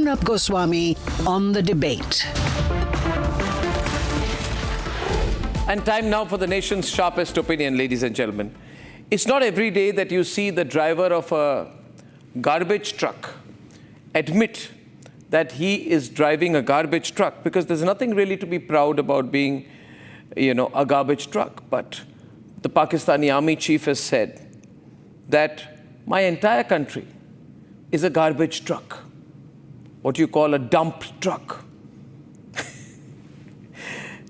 Arnab Goswami on The Debate. And time now for the nation's sharpest opinion, ladies and gentlemen. It's not every day that you see the driver of a garbage truck admit that he is driving a garbage truck, because there's nothing really to be proud about being, a garbage truck. But the Pakistani army chief has said that my entire country is a garbage truck, what you call a dump truck.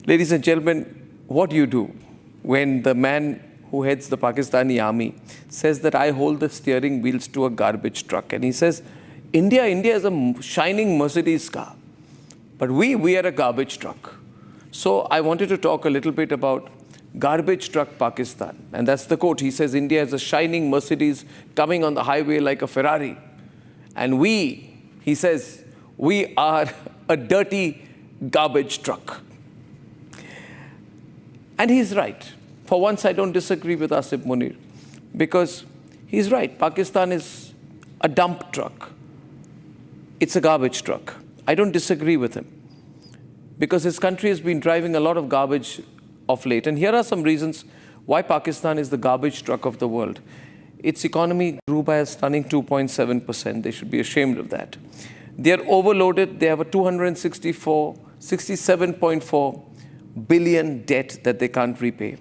Ladies and gentlemen, what do you do when the man who heads the Pakistani army says that I hold the steering wheels to a garbage truck? And he says, India is a shining Mercedes car, but we are a garbage truck. So I wanted to talk a little bit about garbage truck Pakistan. And that's the quote. He says, India is a shining Mercedes coming on the highway like a Ferrari. And he says, we are a dirty garbage truck. And he's right. For once, I don't disagree with Asim Munir, because he's right. Pakistan is a dump truck. It's a garbage truck. I don't disagree with him, because his country has been driving a lot of garbage of late. And here are some reasons why Pakistan is the garbage truck of the world. Its economy grew by a stunning 2.7%. They should be ashamed of that. They are overloaded. They have a 67.4 billion debt that they can't repay.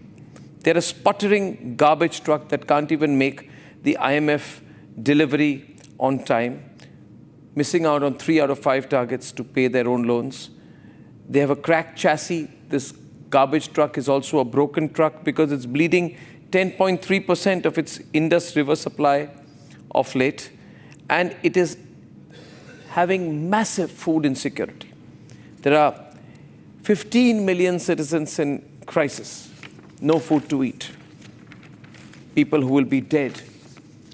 They're a sputtering garbage truck that can't even make the IMF delivery on time, missing out on 3 out of 5 targets to pay their own loans. They have a cracked chassis. This garbage truck is also a broken truck because it's bleeding 10.3% of its Indus River supply of late. And it is having massive food insecurity. There are 15 million citizens in crisis, no food to eat. People who will be dead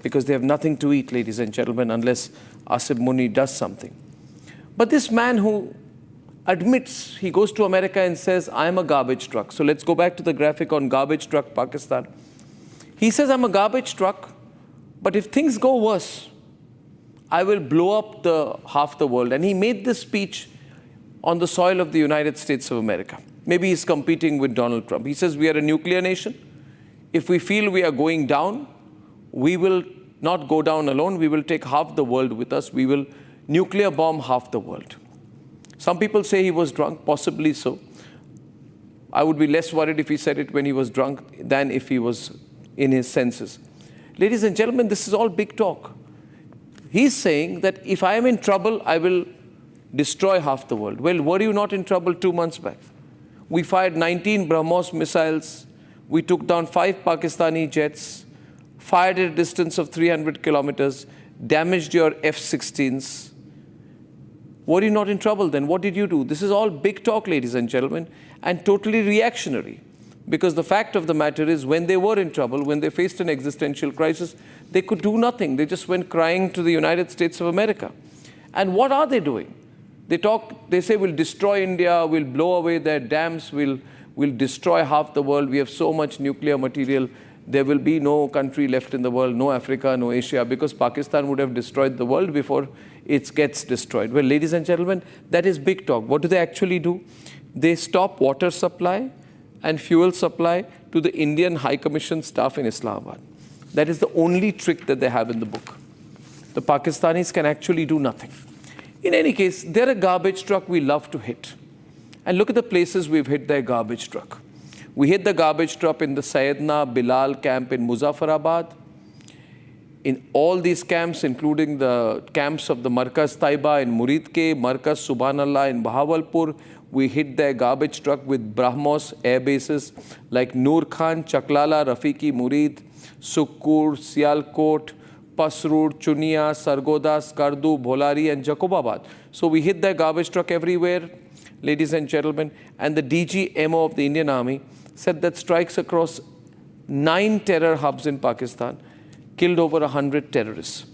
because they have nothing to eat, ladies and gentlemen, unless Asim Munir does something. But this man who admits, he goes to America and says, I'm a garbage truck. So let's go back to the graphic on garbage truck Pakistan. He says, I'm a garbage truck, but if things go worse, I will blow up half the world. And he made this speech on the soil of the United States of America. Maybe he's competing with Donald Trump. He says, we are a nuclear nation. If we feel we are going down, we will not go down alone. We will take half the world with us. We will nuclear bomb half the world. Some people say he was drunk, possibly so. I would be less worried if he said it when he was drunk than if he was in his senses. Ladies and gentlemen, this is all big talk. He's saying that if I am in trouble, I will destroy half the world. Well, were you not in trouble 2 months back? We fired 19 BrahMos missiles. We took down 5 Pakistani jets, fired at a distance of 300 kilometers, damaged your F-16s. Were you not in trouble then? What did you do? This is all big talk, ladies and gentlemen, and totally reactionary. Because the fact of the matter is, when they were in trouble, when they faced an existential crisis, they could do nothing. They just went crying to the United States of America. And what are they doing? They say we'll destroy India, we'll blow away their dams, we'll destroy half the world, we have so much nuclear material, there will be no country left in the world, no Africa, no Asia, because Pakistan would have destroyed the world before it gets destroyed. Well, ladies and gentlemen, that is big talk. What do they actually do? They stop water supply and fuel supply to the Indian High Commission staff in Islamabad. That is the only trick that they have in the book. The Pakistanis can actually do nothing. In any case, they're a garbage truck we love to hit. And look at the places we've hit their garbage truck. We hit the garbage truck in the Sayyidina Bilal camp in Muzaffarabad. In all these camps, including the camps of the Markaz Taiba in Muridke, Markaz Subhanallah in Bahawalpur, we hit their garbage truck with BrahMos airbases like Noor Khan, Chaklala, Rafiki, Murid, Sukkur, Sialkot, Pasrur, Chunia, Sargoda, Skardu, Bholari, and Jacobabad. So we hit their garbage truck everywhere, ladies and gentlemen. And the DG-MO of the Indian Army said that strikes across 9 terror hubs in Pakistan killed over 100 terrorists.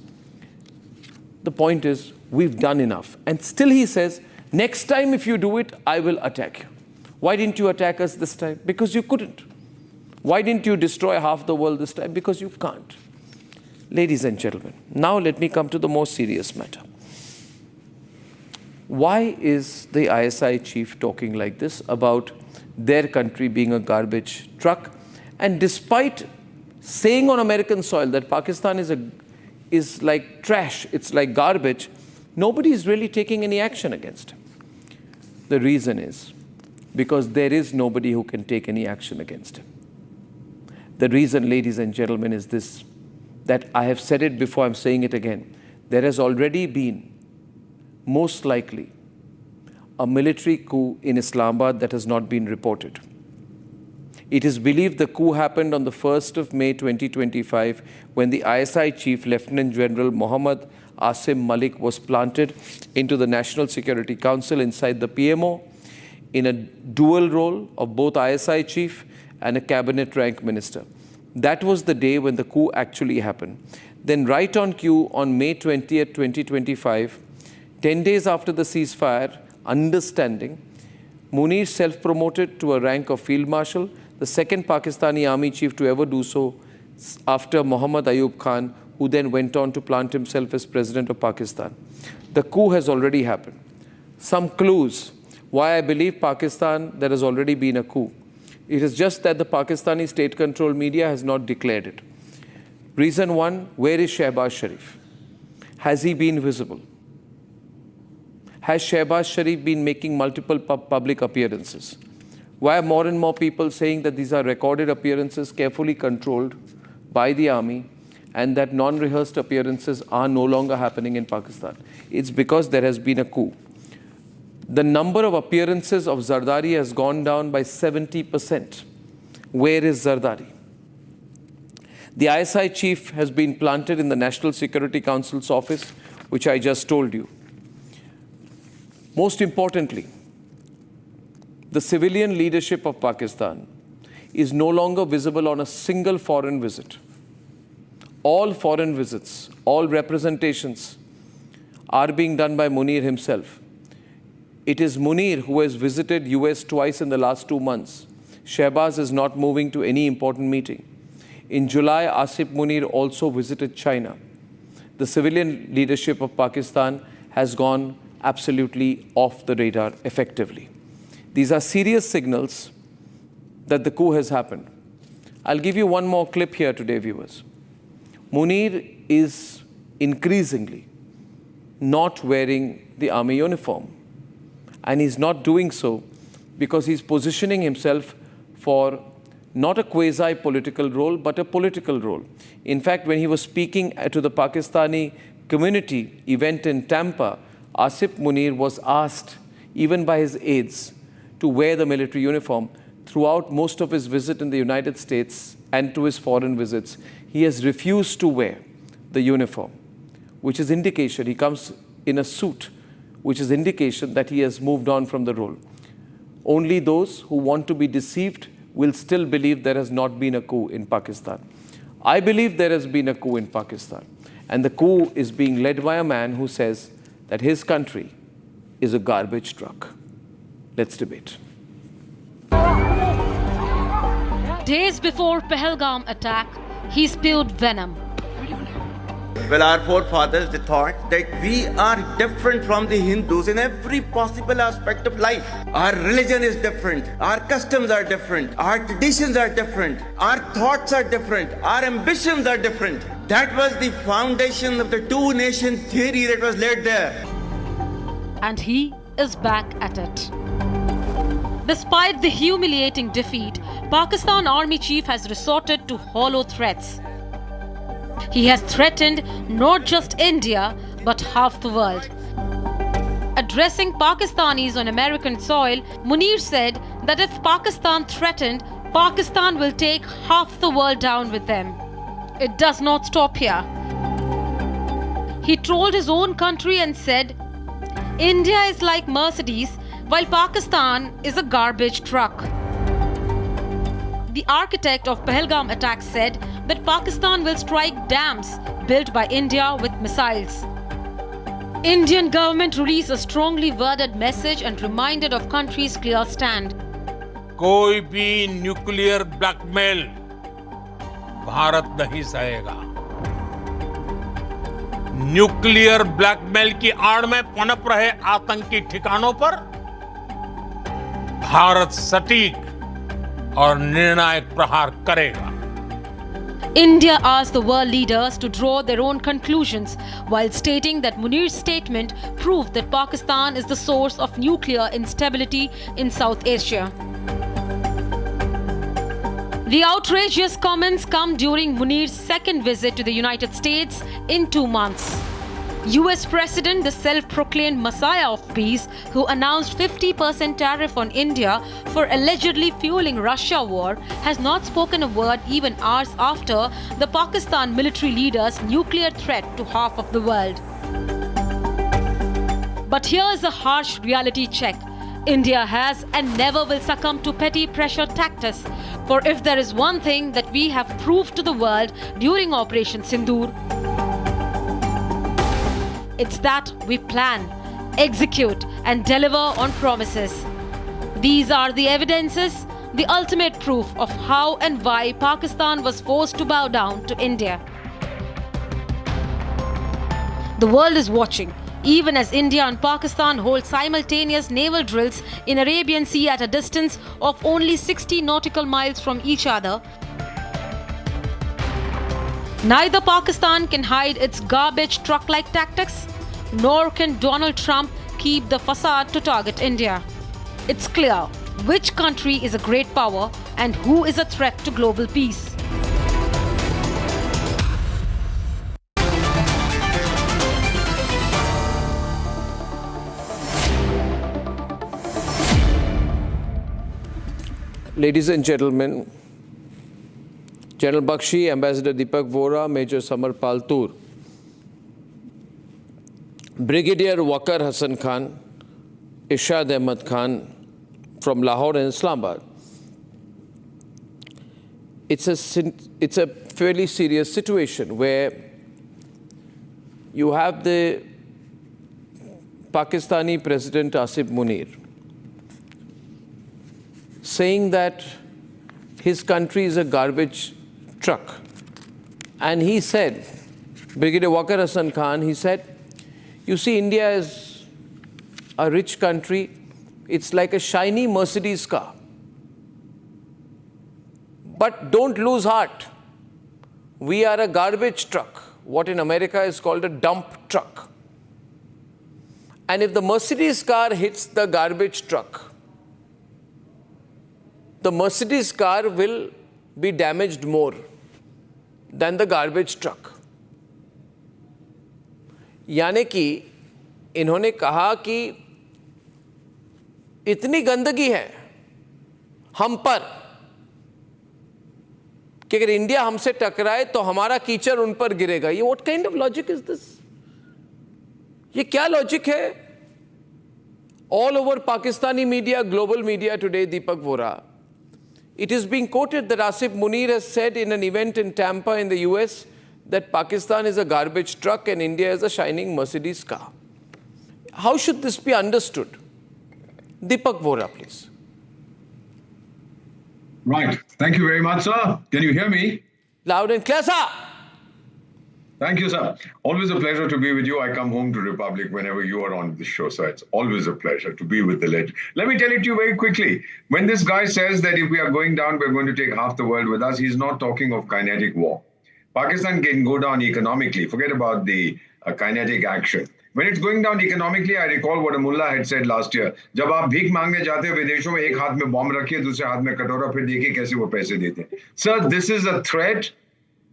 The point is, we've done enough. And still he says, next time if you do it, I will attack you. Why didn't you attack us this time? Because you couldn't. Why didn't you destroy half the world this time? Because you can't. Ladies and gentlemen, now let me come to the more serious matter. Why is the ISI chief talking like this about their country being a garbage truck? And despite saying on American soil that Pakistan is like trash, it's like garbage, nobody is really taking any action against him. The reason is because there is nobody who can take any action against him. The reason, ladies and gentlemen, is this, that I have said it before, I'm saying it again. There has already been, most likely, a military coup in Islamabad that has not been reported. It is believed the coup happened on the 1st of May 2025 when the ISI chief, Lieutenant General Mohammad Asim Malik, was planted into the National Security Council inside the PMO in a dual role of both ISI chief and a cabinet rank minister. That was the day when the coup actually happened. Then right on cue on May 20th, 2025, 10 days after the ceasefire understanding, Munir self-promoted to a rank of Field Marshal, the second Pakistani army chief to ever do so after Muhammad Ayub Khan, who then went on to plant himself as President of Pakistan. The coup has already happened. Some clues why I believe Pakistan, there has already been a coup. It is just that the Pakistani state-controlled media has not declared it. Reason one, where is Shehbaz Sharif? Has he been visible? Has Shehbaz Sharif been making multiple public appearances? Why are more and more people saying that these are recorded appearances carefully controlled by the army and that non-rehearsed appearances are no longer happening in Pakistan? It's because there has been a coup. The number of appearances of Zardari has gone down by 70%. Where is Zardari? The ISI chief has been planted in the National Security Council's office, which I just told you. Most importantly, the civilian leadership of Pakistan is no longer visible on a single foreign visit. All foreign visits, all representations are being done by Munir himself. It is Munir who has visited US twice in the last 2 months. Shehbaz is not moving to any important meeting. In July, Asim Munir also visited China. The civilian leadership of Pakistan has gone absolutely off the radar effectively. These are serious signals that the coup has happened. I'll give you one more clip here today, viewers. Munir is increasingly not wearing the army uniform. And he's not doing so because he's positioning himself for not a quasi-political role, but a political role. In fact, when he was speaking to the Pakistani community event in Tampa, Asim Munir was asked, even by his aides, to wear the military uniform. Throughout most of his visit in the United States and to his foreign visits, he has refused to wear the uniform, which is indication, he comes in a suit, which is indication that he has moved on from the role. Only those who want to be deceived will still believe there has not been a coup in Pakistan. I believe there has been a coup in Pakistan. And the coup is being led by a man who says that his country is a garbage truck. Let's debate. Days before Pahalgam attack, he spilled venom. Well, our forefathers, they thought that we are different from the Hindus in every possible aspect of life. Our religion is different. Our customs are different. Our traditions are different. Our thoughts are different. Our ambitions are different. That was the foundation of the two-nation theory that was laid there. And he is back at it. Despite the humiliating defeat, Pakistan Army Chief has resorted to hollow threats. He has threatened not just India, but half the world. Addressing Pakistanis on American soil, Munir said that if Pakistan threatened, Pakistan will take half the world down with them. It does not stop here. He trolled his own country and said, India is like Mercedes, while Pakistan is a garbage truck. The architect of Pahalgam attack said that Pakistan will strike dams built by India with missiles. Indian government released a strongly worded message and reminded of country's clear stand. कोई भी nuclear blackmail Bharat नहीं सहेगा. Nuclear blackmail की आड़ में पनप रहे आतंकी ठिकानों पर भारत सटीक और निर्णायक प्रहार करेगा। India asked the world leaders to draw their own conclusions while stating that Munir's statement proved that Pakistan is the source of nuclear instability in South Asia. The outrageous comments come during Munir's second visit to the United States in 2 months. US President, the self-proclaimed Messiah of Peace, who announced 50% tariff on India for allegedly fueling Russia war, has not spoken a word even hours after the Pakistan military leader's nuclear threat to half of the world. But here's a harsh reality check. India has and never will succumb to petty pressure tactics. For if there is one thing that we have proved to the world during Operation Sindoor, it's that we plan, execute, and deliver on promises. These are the evidences, the ultimate proof of how and why Pakistan was forced to bow down to India. The world is watching, even as India and Pakistan hold simultaneous naval drills in Arabian Sea at a distance of only 60 nautical miles from each other. Neither Pakistan can hide its garbage truck-like tactics, nor can Donald Trump keep the facade to target India. It's clear which country is a great power and who is a threat to global peace. Ladies and gentlemen, General Bakshi, Ambassador Deepak Vora, Major Samar Paltur, Brigadier Waqar Hassan Khan, Ishad Ahmad Khan from Lahore and Islamabad. It's a fairly serious situation where you have the Pakistani President Asim Munir saying that his country is a garbage truck. And he said, Brigadier Waqar Hassan Khan, he said, you see, India is a rich country. It's like a shiny Mercedes car. But don't lose heart. We are a garbage truck, what in America is called a dump truck. And if the Mercedes car hits the garbage truck, the Mercedes car will be damaged more than the garbage truck. यानी कि इन्होंने कहा कि इतनी गंदगी है हम पर कि अगर इंडिया हमसे टकराए तो हमारा कीचड़ उन पर गिरेगा. ये what kind of logic is this? ये क्या लॉजिक है? All over Pakistani media, global media today, Deepak Vora, it is being quoted that Asim Munir has said in an event in Tampa in the US that Pakistan is a garbage truck and India is a shining Mercedes car. How should this be understood? Deepak Vora, please. Right. Thank you very much, sir. Can you hear me? Loud and clear, sir. Thank you, sir. Always a pleasure to be with you. I come home to Republic whenever you are on the show, sir. It's always a pleasure to be with the legend. Let me tell it to you very quickly. When this guy says that if we are going down, we're going to take half the world with us, he's not talking of kinetic war. Pakistan can go down economically. Forget about the kinetic action. When it's going down economically, I recall what a mullah had said last year. जब आप भीख मांगने जाते हो विदेशों में, एक हाथ में बॉम्ब रखिए, दूसरे हाथ में कटोरा, फिर देखिए कैसे वो पैसे देते हैं. Sir, this is a threat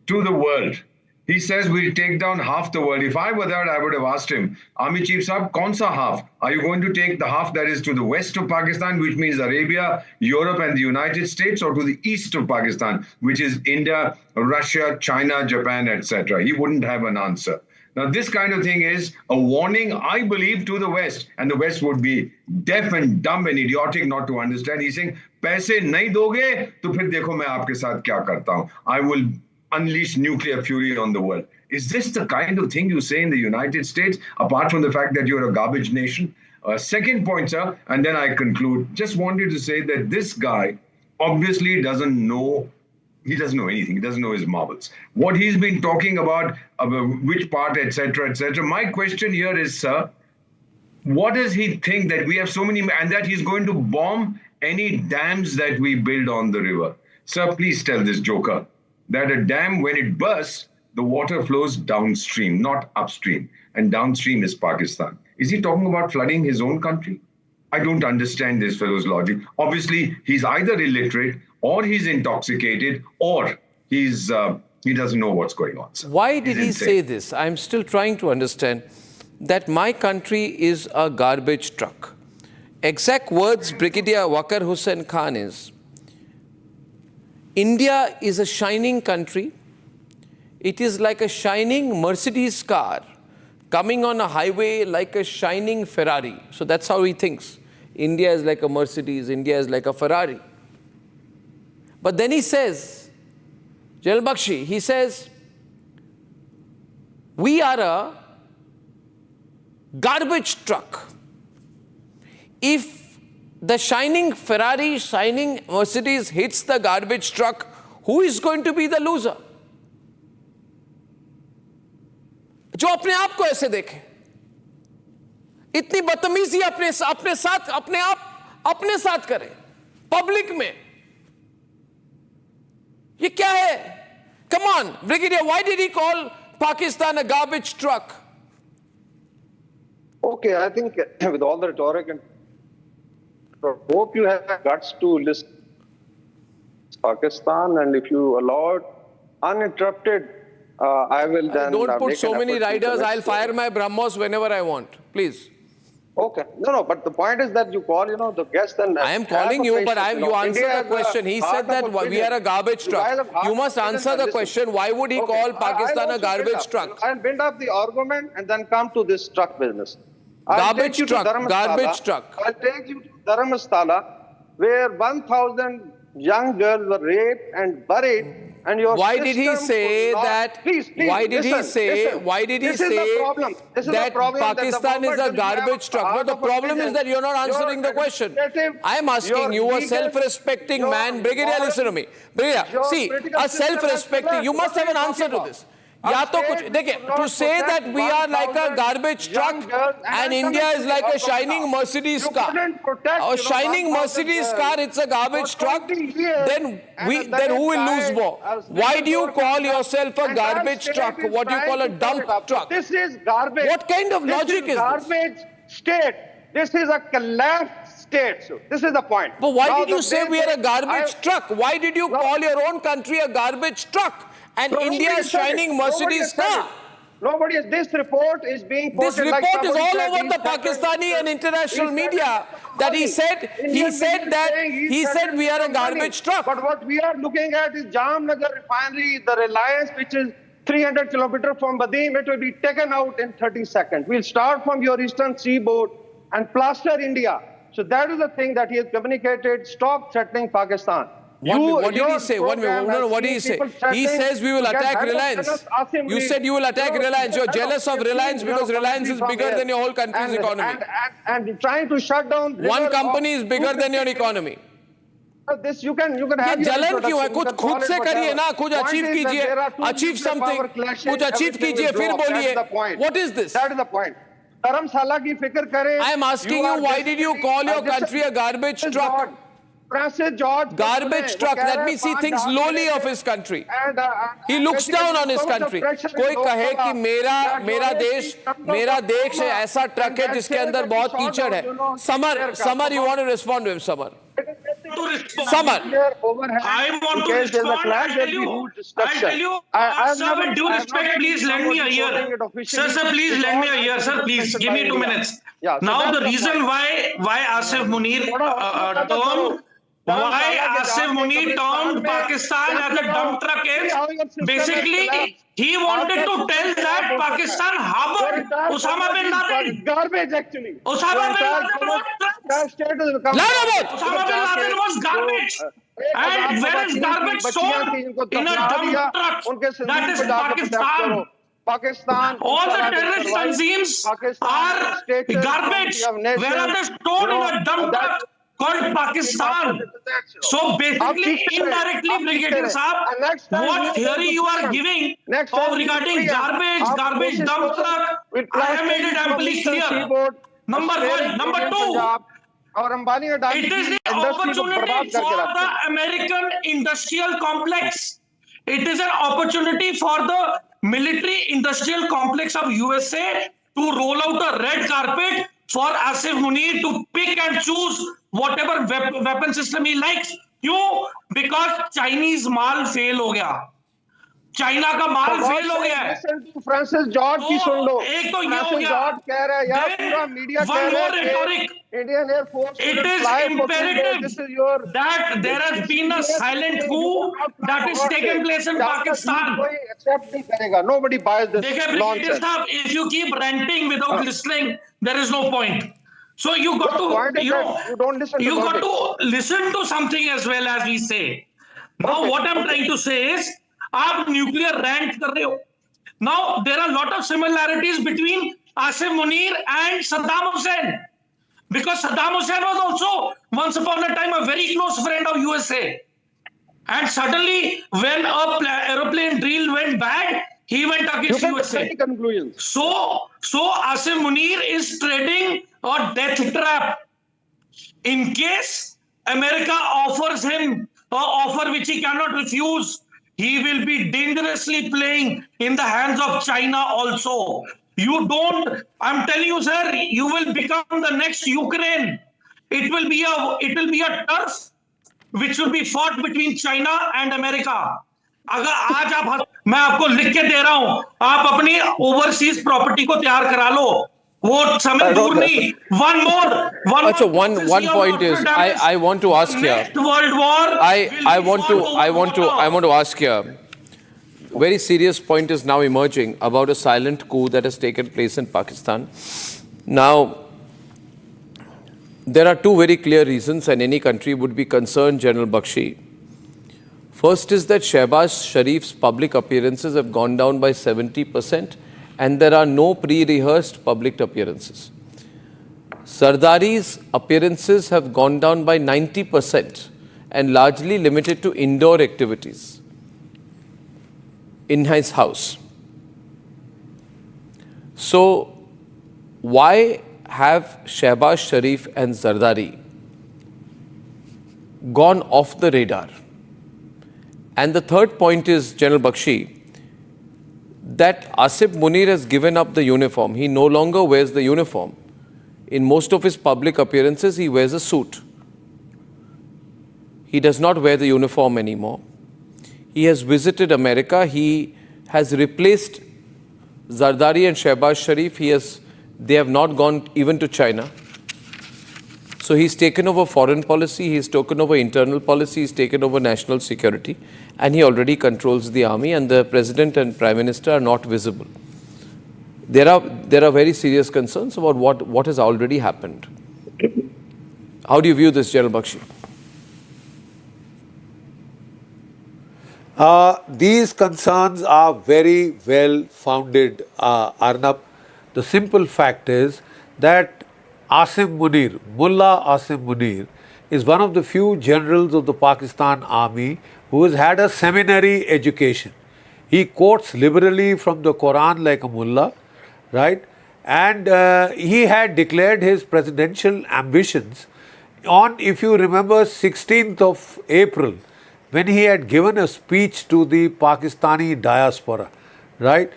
to the world. He says we'll take down half the world. If I were there, I would have asked him, Army Chief Sahab, kaun sa half? Are you going to take the half that is to the west of Pakistan, which means Arabia, Europe and the United States, or to the east of Pakistan, which is India, Russia, China, Japan, etc.? He wouldn't have an answer. Now, this kind of thing is a warning, I believe, to the West. And the West would be deaf and dumb and idiotic not to understand. He's saying, पैसे नहीं दोगे, तो फिर देखो मैं आपके साथ क्या करता हूँ. I will unleash nuclear fury on the world. Is this the kind of thing you say in the United States, apart from the fact that you're a garbage nation? Second point, sir, and then I conclude. Just wanted to say that this guy obviously doesn't know He doesn't know anything. He doesn't know his marbles. What he's been talking about which part, etc., etc. My question here is, sir, what does he think that we have so many, and that he's going to bomb any dams that we build on the river? Sir, please tell this joker that a dam, when it bursts, the water flows downstream, not upstream. And downstream is Pakistan. Is he talking about flooding his own country? I don't understand this fellow's logic. Obviously, he's either illiterate, or he's intoxicated, or he doesn't know what's going on. Sir. Why did he say this? I'm still trying to understand that my country is a garbage truck. Exact words Brigadier Waqar Hussain Khan is, India is a shining country. It is like a shining Mercedes car coming on a highway like a shining Ferrari. So that's how he thinks. India is like a Mercedes, India is like a Ferrari. But then he says, General Bakshi, he says, we are a garbage truck. If the shining Ferrari, shining Mercedes hits the garbage truck, who is going to be the loser? जो अपने आप को ऐसे देखे, इतनी बदतमीजी अपने साथ करे पब्लिक में, ये क्या है? Come on, Brigadier, why did he call Pakistan a garbage truck? Okay, I think with all the rhetoric, and hope you have guts to list Pakistan, and if you allow it uninterrupted, I will then. Don't put so many riders. I'll fire my BrahMos whenever I want. Please. Okay. No, but the point is that you call, the guest and. I am calling you, but you answer the question. He said that we are a garbage truck. You must answer the question. Why would he call Pakistan a garbage truck? I'll build up the argument and then come to this truck business. Garbage truck. I'll take you to Dharamstala, where 1,000 young girls were raped and buried. And your why did he say that? Please, why did he say? Why did he say that Pakistan is a garbage truck? No, the problem is that you're not answering the question. I'm asking you, a self-respecting man. Brigadier, listen to me. Brigadier, see, a self-respecting. You must have an answer to this. या तो कुछ देखिए, to say that we are like a garbage truck and India is like a shining Mercedes car, a shining Mercedes car, it's a garbage truck, then who will lose more? Why do you call yourself a garbage truck? What do you call a dump truck? This is garbage. What kind of logic is this? Garbage state. This is a collapsed state. So this is the point. But why did you say we are a garbage truck? Why did you call your own country a garbage truck? And India's shining Mercedes car. This report is being quoted. This report is all over the Pakistani and international media that he said we are a garbage truck. But what we are looking at is Jamnagar refinery, the Reliance, which is 300 kilometers from Badim. It will be taken out in 30 seconds. We'll start from your eastern seaboard and plaster India. So that is the thing that he has communicated. Stop threatening Pakistan. What did he say? What did he say? He says we will attack Reliance. You said you will attack Reliance. You're jealous of Reliance because Reliance is bigger than your whole country's economy. And trying to shut down. One company is bigger than your economy. This you can have. जलन क्यों है? कुछ खुद से करिए ना, कुछ achieve कीजिए, achieve something, कुछ achieve कीजिए, फिर बोलिए. What is this? That is the point. धर्मशाला की फिक्र करें. I am asking you, why did you call your country a garbage truck? Garbage truck. That means he thinks lowly of his country. He looks down on his country. कोई कहे कि मेरा देश ऐसा truck है जिसके अंदर बहुत कीचड़ है. Samar, you want to respond to him, Samar? Samar. I want to respond. I'll tell you. Sir, with due respect, please lend me a ear. Sir, please lend me a ear. Sir, please give me 2 minutes. Now, the reason why Asim Munir termed Pakistan as a dump truck is basically he wanted to tell that Pakistan harbored Osama bin Laden. Garbage, actually. Osama bin Laden was garbage. And where is garbage stored? In a dump truck. That is Pakistan. All the terrorist consumes are garbage. Where are they stored? In a dump truck? called Pakistan. So basically, indirectly, Brigadier Saab, what theory you are giving regarding garbage dump truck, I have made it amply clear. Number one. Number two, it is the opportunity for the American industrial complex. It is an opportunity for the military industrial complex of USA to roll out a red carpet for Asim Munir to pick and choose whatever weapon system he likes. क्यों? Because Chinese mall fail हो गया. China का माल fail हो गया है. Francis George की सुन लो. एक तो ये हो गया. जॉर्ज कह रहा है यार, पूरा मीडिया कह रहा है rhetoric. Indian air force. It is imperative that there has been a silent coup that is taking place in Pakistan. कोई एक्सेप्ट नहीं करेगा. Nobody buys this nonsense. If you keep ranting without listening, there is no point. So you got to, you got to listen to something as well, as we say. Now what I'm trying to say is, आप nuclear rant कर रहे हो. Now there are lot of similarities between Asim Munir and Saddam Hussein, because Saddam Hussein was also once upon a time a very close friend of USA, and suddenly when a aeroplane drill went bad, he went against USA. So Asim Munir is treading a death trap. In case America offers him an offer which he cannot refuse, he will be dangerously playing in the hands of China also. You don't, I'm telling you, sir, you will become the next Ukraine. It will be a turf which will be fought between China and America. अगर आज आप, मैं आपको लिख के दे रहा हूं, आप अपनी ओवरसीज प्रॉपर्टी को तैयार करा लो. वो समय दूर नहीं. One point is, I want to ask here. Next World War. I want to ask here. Very serious point is now emerging about a silent coup that has taken place in Pakistan. Now, there are two very clear reasons, and any country would be concerned, General Bakshi. First is that Shehbaz Sharif's public appearances have gone down by 70%, and there are no pre-rehearsed public appearances. Zardari's appearances have gone down by 90% and largely limited to indoor activities in his house. So, why have Shehbaz Sharif and Zardari gone off the radar? And the third point is, General Bakshi, that Asim Munir has given up the uniform. He no longer wears the uniform. In most of his public appearances, he wears a suit. He does not wear the uniform anymore. He has visited America. He has replaced Zardari and Shehbaz Sharif. They have not gone even to China. So he's taken over foreign policy, he's taken over internal policy, he's taken over national security, and he already controls the army, and the president and prime minister are not visible. There are very serious concerns about what has already happened. How do you view this, General Bakshi? These concerns are very well founded, Arnab. The simple fact is that Asim Munir, Mullah Asim Munir, is one of the few generals of the Pakistan army who has had a seminary education. He quotes liberally from the Quran like a mullah, right? And he had declared his presidential ambitions on, if you remember, 16th of April, when he had given a speech to the Pakistani diaspora, right?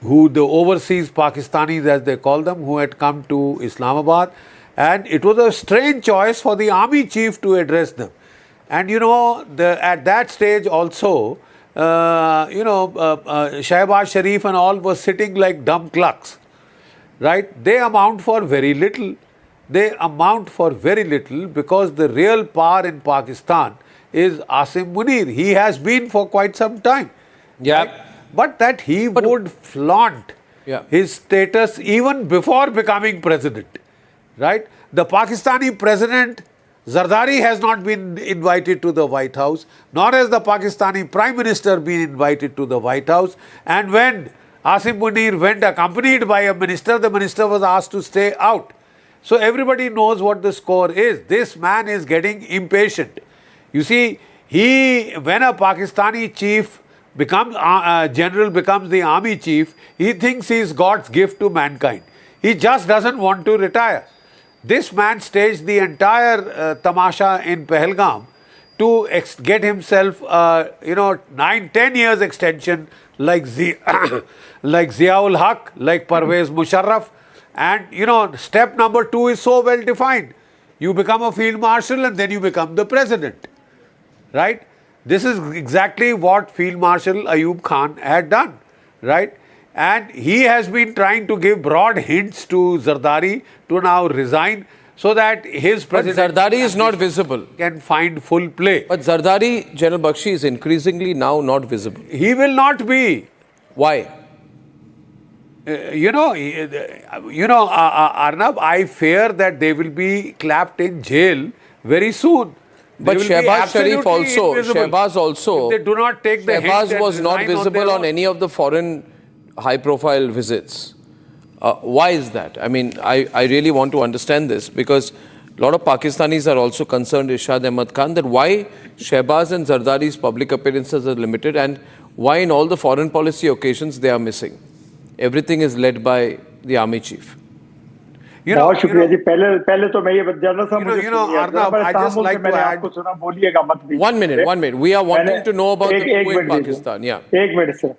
Who the overseas Pakistanis, as they call them, who had come to Islamabad. And it was a strange choice for the army chief to address them. And at that stage also, Shehbaz Sharif and all were sitting like dumb clucks, right? They amount for very little. Because the real power in Pakistan is Asim Munir. He has been for quite some time. Yeah. Right? But that he would flaunt his status even before becoming president, right? The Pakistani president, Zardari, has not been invited to the White House, nor has the Pakistani Prime Minister been invited to the White House. And when Asim Munir went accompanied by a minister, the minister was asked to stay out. So everybody knows what the score is. This man is getting impatient. You see, when a Pakistani chief becomes general, becomes the army chief, he thinks he is God's gift to mankind. He just doesn't want to retire. This man staged the entire tamasha in Pahalgam to get himself, 9-10 years extension like Ziaul Haq, like Parvez Musharraf. And, step number 2 is so well defined. You become a field marshal and then you become the president. Right? This is exactly what Field Marshal Ayub Khan had done. Right? And he has been trying to give broad hints to Zardari to now resign so that his president... But Zardari is not visible. ...can find full play. But Zardari, General Bakshi, is increasingly now not visible. He will not be. Why? Arnab, I fear that they will be clapped in jail very soon. But Shehbaz Sharif also, Shehbaz also, if they do not take the Shehbaz was not visible on any of the foreign high-profile visits. Why is that? I mean, I really want to understand this because a lot of Pakistanis are also concerned, Irshad Ahmad Khan, that why Shehbaz and Zardari's public appearances are limited and why in all the foreign policy occasions they are missing. Everything is led by the army chief. बहुत शुक्रिया जी पहले तो मैं ये general साहब मुझे Arnab, I just like to add आपको सुना बोलिएगा मत भी 1 minute we are wanting to know about the coup in Pakistan. Yeah, 1 minute sir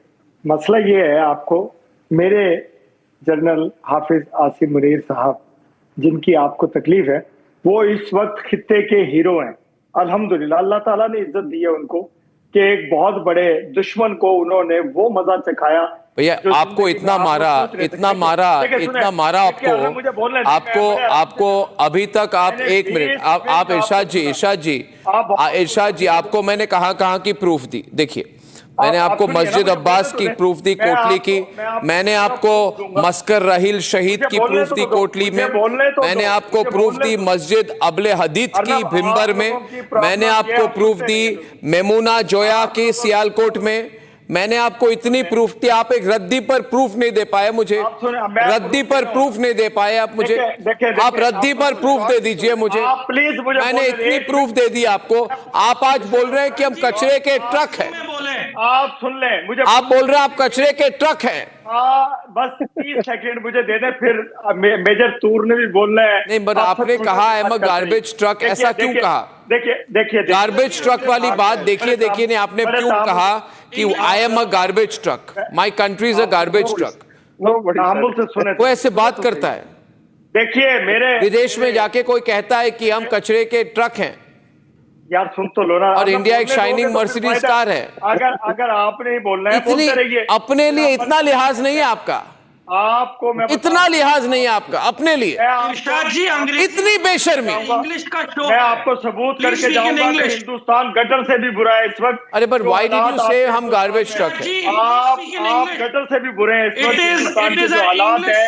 मसला ये है आपको मेरे जनरल हाफिज आसिम मुनीर साहब जिनकी आपको तकलीफ है वो इस वक्त खित्ते के हीरो हैं अल्हम्दुलिल्लाह अल्लाह ताला ने इज्जत दी है उनको कि एक बहुत बड़े दुश्मन को उन्होंने वो मजा चखाया भैया आपको इतना मारा आपको अभी तक आप 1 मिनट आप इरशाद जी आपको मैंने कहाँ की प्रूफ दी देखिए मैंने आपको मस्जिद अब्बास की प्रूफ दी कोटली की मैंने आपको मस्कर रहील शहीद की प्रूफ दी कोटली में मैंने आपको प्रूफ दी मस्जिद अबले हदीद की भिंबर में मैंने आपको प्रूफ दी मेमूना जोया की सियालकोट में मैंने आपको इतनी प्रूफ दी आप एक रद्दी पर प्रूफ नहीं दे पाए मुझे रद्दी पर प्रूफ नहीं दे पाए आप मुझे आप रद्दी पर प्रूफ दे दीजिए मुझे मैंने इतनी प्रूफ दे दी आपको आप आज बोल रहे हैं कि हम कचरे के ट्रक हैं आप सुन लें मुझे आप बोल रहे हैं आप कचरे के ट्रक हैं बस 30 सेकंड मुझे दे दें फिर मेजर तूर ने भी बोलना है नहीं बट आपने कहा I am a garbage truck ऐसा क्यों कहा देखिए गार्बेज ट्रक वाली बात देखिए नहीं आपने क्यों कहा कि I am a garbage truck my country is a garbage truck वो ऐसे बात करता है देखिए मेरे विदेश में जाके कोई कहता है कि हम कचरे के ट्रक हैं यार सुन तो लो ना और इंडिया एक शाइनिंग मर्सिडीज कार है अगर आपने ही बोलना है इतनी अपने लिए इतना लिहाज नहीं है आपका आपको मैं इतना लिहाज नहीं है आपका अपने लिए इतनी बेशर्मी इंग्लिश का शो मैं आपको सबूत करके जाऊंगा कि हिंदुस्तान गटर से भी बुरा है इस वक्त अरे बट व्हाई डिड यू से हम गार्बेज ट्रक है आप गटर से भी बुरे हैं इस वक्त हिंदुस्तान के जो हालात है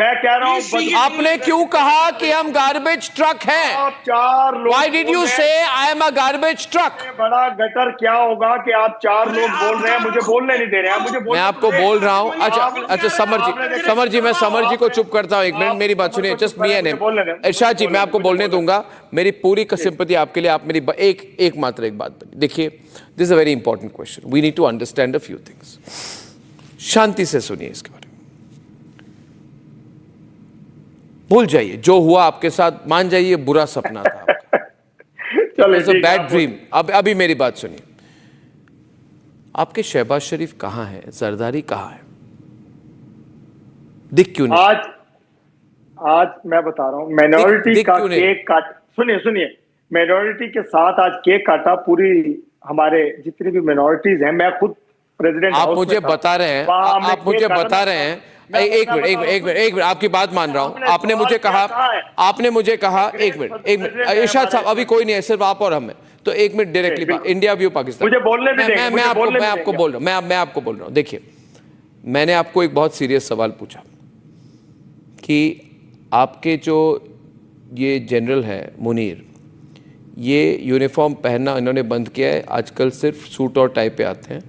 मैं कह रहा हूँ आपने क्यों कहा कि हम गार्बेज ट्रक हैं आप 4 लोग व्हाई डिड यू से I am a garbage truck बड़ा गटर क्या होगा कि आप 4 लोग बोल रहे हैं मुझे बोलने नहीं दे रहे हैं मुझे मैं आपको बोल रहा हूँ अच्छा समर जी मैं समर जी को चुप करता हूँ 1 मिनट मेरी बात सुनिए जस्ट मी एंड इरशाद जी मैं आपको बोलने दूंगा मेरी पूरी सिंपैथी आपके लिए आप मेरी एक बात देखिए this is a very important question we need to understand a few things शांति से सुनिए इसके बारे में भूल जाइए जो हुआ आपके साथ मान जाइए बुरा सपना था आपका बैड ड्रीम अभी मेरी बात सुनिए आपके शहबाज शरीफ कहाँ है जरदारी कहाँ है दिख क्यों नहीं आज मैं बता रहा हूँ माइनॉरिटी का केक काट सुनिए माइनॉरिटी के साथ आज केक काटा पूरी हमारे जितनी भी माइनॉरिटीज हैं मैं खुद प्रेसिडेंट आप मुझे बता रहे हैं एक मिनट आपकी बात मान रहा हूँ आपने मुझे कहा 1 मिनट इरशाद साहब अभी कोई नहीं है सिर्फ आप और हम हैं तो 1 minute directly India view Pakistan मुझे बोलने भी मैं आपको बोल रहा हूँ देखिए मैंने आपको एक बहुत सीरियस सवाल पूछा कि आपके जो ये जनरल है मुनीर ये यूनिफॉर्म पहनना इन्होंने बंद किया है आजकल सिर्फ सूट और टाई पे आते हैं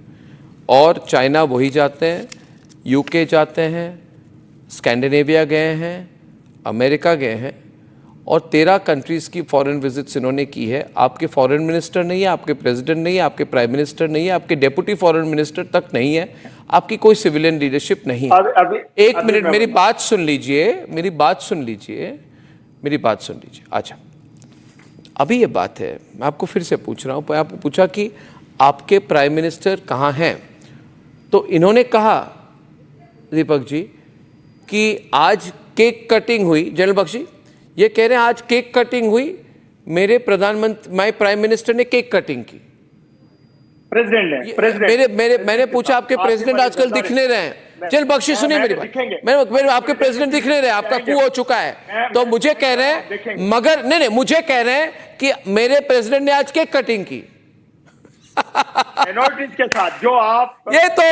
और चाइना वही जाते हैं यूके जाते हैं स्कैंडिनेविया गए हैं अमेरिका गए हैं और 13 कंट्रीज़ की फॉरेन विजिट्स इन्होंने की है। आपके फॉरेन मिनिस्टर नहीं है, आपके प्रेसिडेंट नहीं है, आपके प्राइम मिनिस्टर नहीं है, आपके डेप्यूटी फॉरेन मिनिस्टर तक नहीं है, आपकी कोई सिविलियन लीडरशिप नहीं है। एक मिनट मेरी बात सुन लीजिए, मेरी बात सुन लीजिए। अच्छा, अभी ये बात है, मैं आपको फिर से पूछ रहा हूँ, आपको पूछा कि आपके प्राइम मिनिस्टर कहाँ हैं, तो इन्होंने कहा दीपक जी कि आज केक कटिंग हुई। जनरल बख्शी ये कह रहे हैं आज केक कटिंग हुई, मेरे माय प्राइम मिनिस्टर ने केक कटिंग की। प्रेसिडेंट मैंने पूछा आपके प्रेसिडेंट आजकल दिख नहीं रहे हैं। जनरल बख्शी सुनिए मेरी बात, मेरे आपके प्रेसिडेंट दिख नहीं रहे, आपका coup हो चुका है, तो मुझे कह रहे हैं मगर नहीं मुझे कह रहे हैं कि मेरे प्रेसिडेंट ने आज केक कटिंग की। माइनॉरिटीज के साथ जो आप ये तो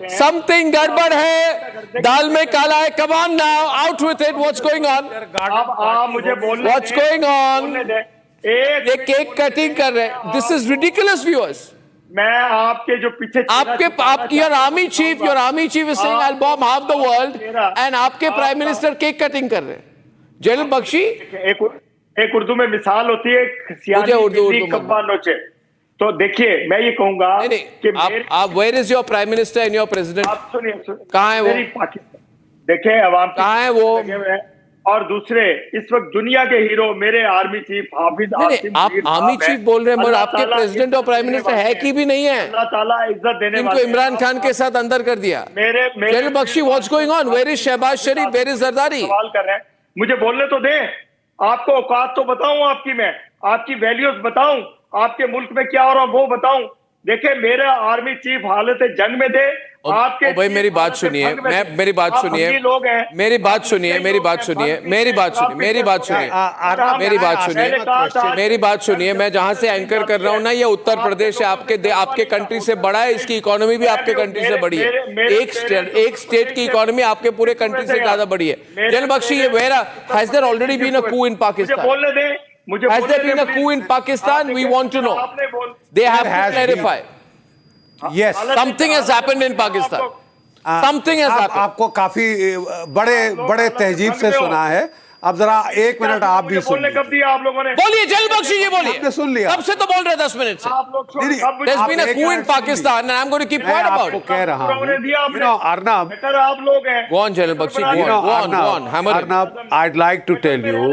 समथिंग गड़बड़ है, दाल में काला है। Come on now, out with it, what's going on? आप मुझे बोलने, व्हाट्स गोइंग ऑन? ये केक कटिंग कर रहे हैं, दिस इज रिडिकुलस व्यूअर्स। मैं आपके जो पीछे आपकी your army chief is saying I will bomb half the world, and आपके प्राइम मिनिस्टर केक कटिंग कर रहे हैं। जनरल बख्शी एक उर्दू में मिसाल होती है, मुझे उर्दू कब्बा नोचे। तो देखिए मैं ये कहूंगा कि आप where is your prime minister and your president? आप सुनिए, कहाँ है वो? पाकिस्तान देखिए अवाम कहाँ है वो? और दूसरे इस वक्त दुनिया के हीरो मेरे आर्मी चीफ हाफिज आसिम आप आर्मी चीफ बोल रहे हैं, मगर आपके प्रेसिडेंट और प्राइम मिनिस्टर है कि भी नहीं है? अल्लाह ताला इज्जत देने इनको इमरान खान के साथ अंदर कर दिया। General Bakshi what's going on? Where is Shehbaz Sharif, where is Zardari? सवाल कर रहे हैं, मुझे बोलने तो दें, आपको औकात तो बताऊं आपकी, मैं आपकी वैल्यूज बताऊं, आपके मुल्क में क्या हो रहा वो बताऊं। देखिए मेरा आर्मी चीफ हालत जंग में थे, आपके भाई मेरी बात सुनिए, मेरी बात सुनिए, मेरी बात सुनिए, मैं जहां से एंकर कर रहा हूं ना, ये उत्तर प्रदेश है, आपके कंट्री से बड़ा है, इसकी इकोनॉमी भी आपके कंट्री से बड़ी है। एक स्टेट की इकोनॉमी आपके पूरे कंट्री से ज्यादा बड़ी है। General Bakshi, has there already been a coup in Pakistan? बोलने दें, Has there been a coup in Pakistan? We want to know. They have to clarify. Yes. Something has happened in Pakistan. Something has happened. आपको काफी बड़े तहजीब से सुना है। अब जरा 1 मिनट आप भी सुन लीजिए। कब दिया आप लोगों ने? बोलिए जनरल बख्शी, ये बोलिए। आपने सुन लिया। कब से तो बोल रहे 10 मिनट से। आप लोग There's been a coup in Pakistan and I'm going to keep quiet about आपको it. कह रहा हूँ, अर्नब, आप लोग हैं। Go on, general Bakshi, go on, hammer it. Arnab, I'd like to tell you,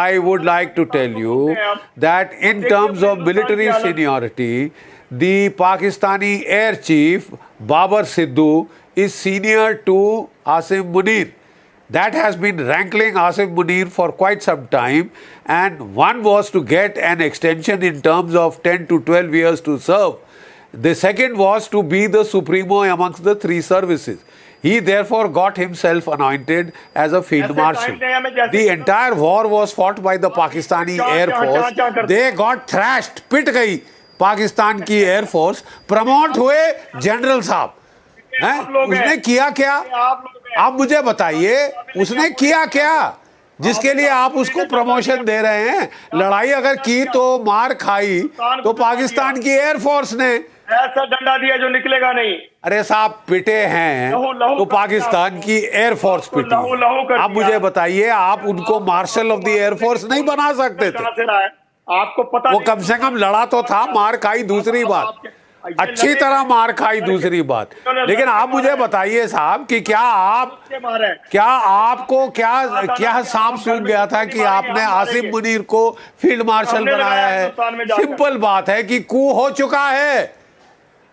I would like to tell you that in terms of military seniority, the Pakistani air chief Babar Sidhu is senior to Asim Munir. That has been rankling Asim Munir for quite some time, and one was to get an extension in terms of 10 to 12 years to serve. The second was to be the supremo amongst the 3 services. He therefore got himself anointed as a field marshal. The entire war was fought by the Pakistani Air Force. They got thrashed, पिट गई पाकिस्तान की air force, promote हुए general साहब हैं? उसने किया क्या? आप मुझे बताइए, उसने किया क्या जिसके लिए आप उसको प्रमोशन दे रहे हैं? लड़ाई अगर की तो मार खाई तो पाकिस्तान की एयर फोर्स ने ऐसा डंडा दिया जो निकलेगा नहीं। अरे साहब पिटे हैं तो पाकिस्तान की एयर फोर्स पिटी। आप मुझे बताइए, आप उनको marshal of the air force नहीं बना सकते थे? आपको पता वो कम से कम लड़ा तो था, मार खाई दूसरी बात, अच्छी तरह मार खाई दूसरी बात। लेकिन आप मुझे बताइए साहब कि क्या आपको क्या सांप सूख गया था कि आपने आसिम मुनीर को फील्ड मार्शल बनाया है? सिंपल बात है कि कू हो चुका है।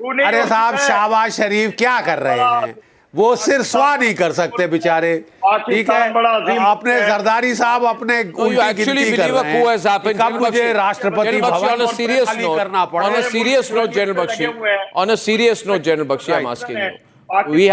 अरे साहब शहबाज शरीफ क्या कर रहे हैं? वो सिर स्वा नहीं कर सकते बेचारे, ठीक है? आपने जरदारी साहब अपने गिनती कर रहे हैं, कब मुझे राष्ट्रपति भवन खाली करना पड़ा? On a serious note, General Bakshi, I'm asking you. We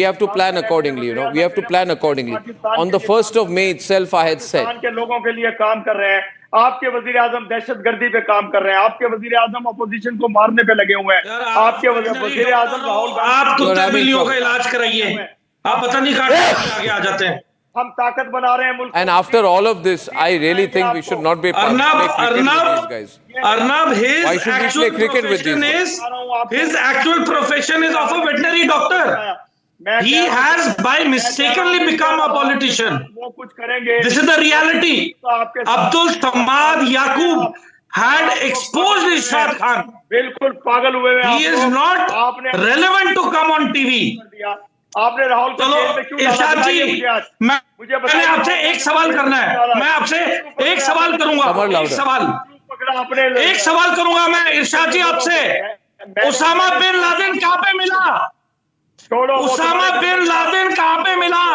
have to plan accordingly, you know. We have to plan accordingly. On the 1st of May itself, I had said. के लोगों के लिए काम कर रहे हैं। आपके वजीर आजम दहशतगर्दी पे काम कर रहे हैं, आपके वजीर आजम अपोजिशन को मारने पे लगे हुए हैं, आपके वजीर आजम आप कुत्ते बिल्लियों का इलाज कराइए, आप पता नहीं कहाँ आगे आ जाते हैं। हम ताकत बना रहे हैं मुल्क। And after all of this, I really think we should not be playing cricket with these guys. Arnab, Why should we play cricket with these guys? his actual profession is of a veterinary doctor. He has by mistakenly become a politician. This is the reality. Abdul Samad Yaqub had exposed Irshad Khan. He is not relevant to come on TV. चलो इरशाद जी मैंने आपसे एक सवाल करना है मैं आपसे एक सवाल करूंगा एक सवाल करूंगा मैं इरशाद जी आपसे उसामा बिन लादेन कहां पे मिला उसामा बिन लादेन कहां पे मिला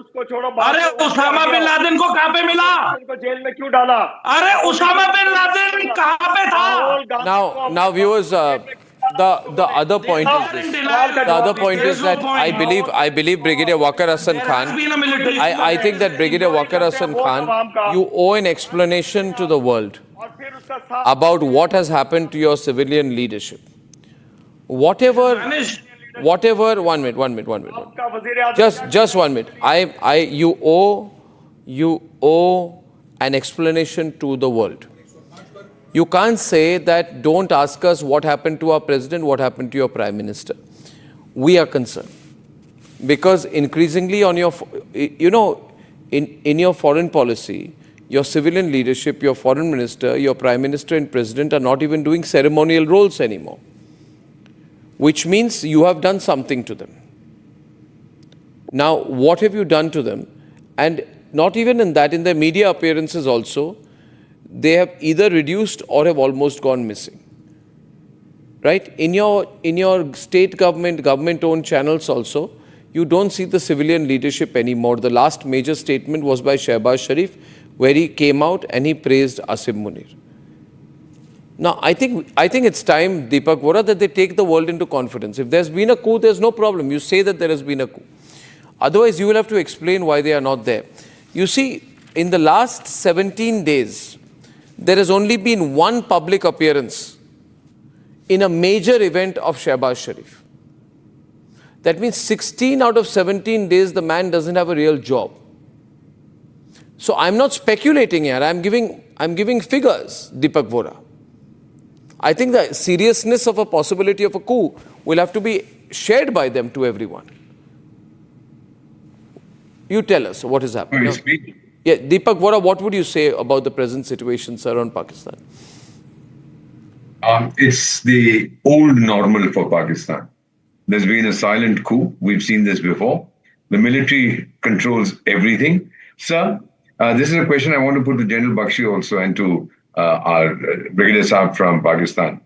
उसको छोड़ो अरे उसामा बिन लादेन को कहां पे मिला उनको जेल में क्यों डाला अरे उसामा बिन लादेन कहां पे था now viewers the other point is this. The other point is that I believe Brigadier Waqar Hasan Khan, I think that Brigadier Waqar Hasan Khan, you owe an explanation to the world about what has happened to your civilian leadership. Whatever, 1 minute. Just 1 minute. You owe an explanation to the world. You can't say that don't ask us what happened to our president, what happened to your prime minister. We are concerned. Because increasingly on your, in your foreign policy, your civilian leadership, your foreign minister, your prime minister and president are not even doing ceremonial roles anymore. Which means you have done something to them. Now, what have you done to them? And not even in that, in their media appearances also, they have either reduced or have almost gone missing. Right? In your state government-owned channels also, you don't see the civilian leadership anymore. The last major statement was by Shehbaz Sharif, where he came out and he praised Asim Munir. Now, I think it's time, Deepak Vora, that they take the world into confidence. If there's been a coup, there's no problem. You say that there has been a coup. Otherwise, you will have to explain why they are not there. You see, in the last 17 days, there has only been one public appearance in a major event of Shehbaz Sharif. That means 16 out of 17 days, the man doesn't have a real job. So I'm not speculating here. I'm giving figures, Deepak Vora. I think the seriousness of a possibility of a coup will have to be shared by them to everyone. You tell us what is happening. Yeah, Deepak Vora, what would you say about the present situation, sir, on Pakistan? It's the old normal for Pakistan. There's been a silent coup. We've seen this before. The military controls everything. Sir, this is a question I want to put to General Bakshi also and to our Brigadier Saab from Pakistan.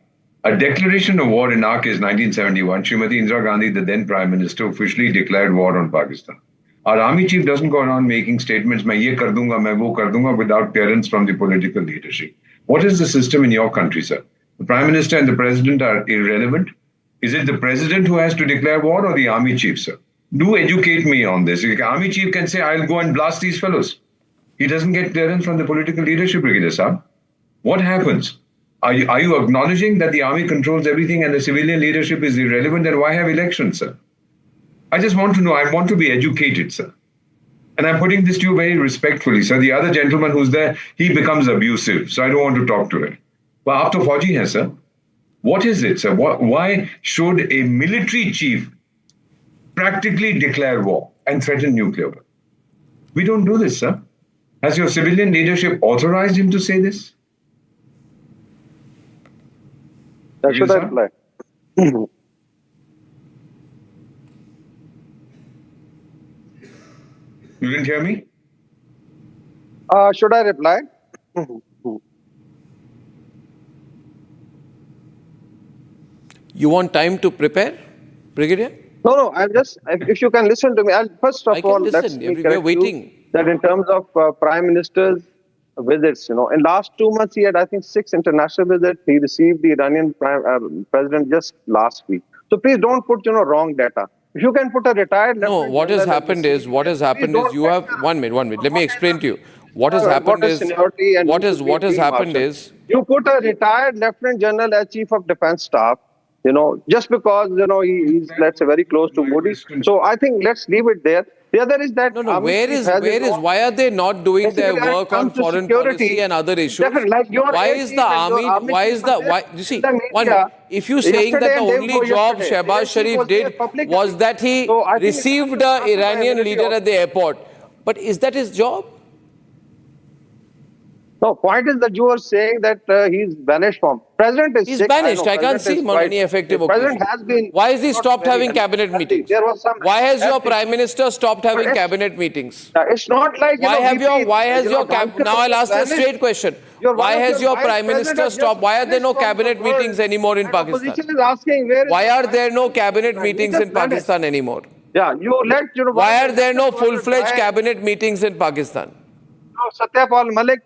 A declaration of war in our case, 1971, Srimati Indira Gandhi, the then Prime Minister, officially declared war on Pakistan. Our army chief doesn't go around making statements, main ye kar dunga, main wo kar dunga, without clearance from the political leadership. What is the system in your country, sir? The Prime Minister and the President are irrelevant. Is it the President who has to declare war or the army chief, sir? Do educate me on this. The army chief can say, I'll go and blast these fellows. He doesn't get clearance from the political leadership, Brigadier Saab. What happens? Are you acknowledging that the army controls everything and the civilian leadership is irrelevant? Then why have elections, sir? I just want to know. I want to be educated, sir. And I'm putting this to you very respectfully, sir. The other gentleman who's there, he becomes abusive. So I don't want to talk to him. Well, after Fauji hai, sir. What is it, sir? Why should a military chief practically declare war and threaten nuclear war? We don't do this, sir. Has your civilian leadership authorized him to say this? Should I reply? You didn't hear me? Should I reply? You want time to prepare, Brigadier? No, I'm just, if you can listen to me, first of all, listen. We're waiting. That in terms of Prime Minister's visits, in last 2 months, he had, I think, 6 international visits. He received the Iranian president just last week. So please don't put, wrong data. If you can put a retired... No, what has happened is you have... 1 minute. Let me explain to you. What has happened is... What has happened is... You put a retired Lieutenant General as Chief of Defense Staff, just because, he's, let's say, very close to Modi. So I think let's leave it there. The other is that why are they not doing their work on foreign policy and other issues? Why is the army? You see, if you're saying that the only job Shehbaz Sharif did was that he received the Iranian leader at the airport, but is that his job? No, point is that you are saying that he's banished from. President is He's sick. banished. I can't see him on any effective occasion. Why has he stopped having cabinet meetings? Why has your Prime Minister stopped having cabinet meetings? It's not like now I'll ask a straight question. Why has your Prime Minister stopped? Why are there no cabinet meetings anymore in Pakistan? Why are there no cabinet meetings in Pakistan anymore? Why are there no full-fledged cabinet meetings in Pakistan? Satyapal Malik,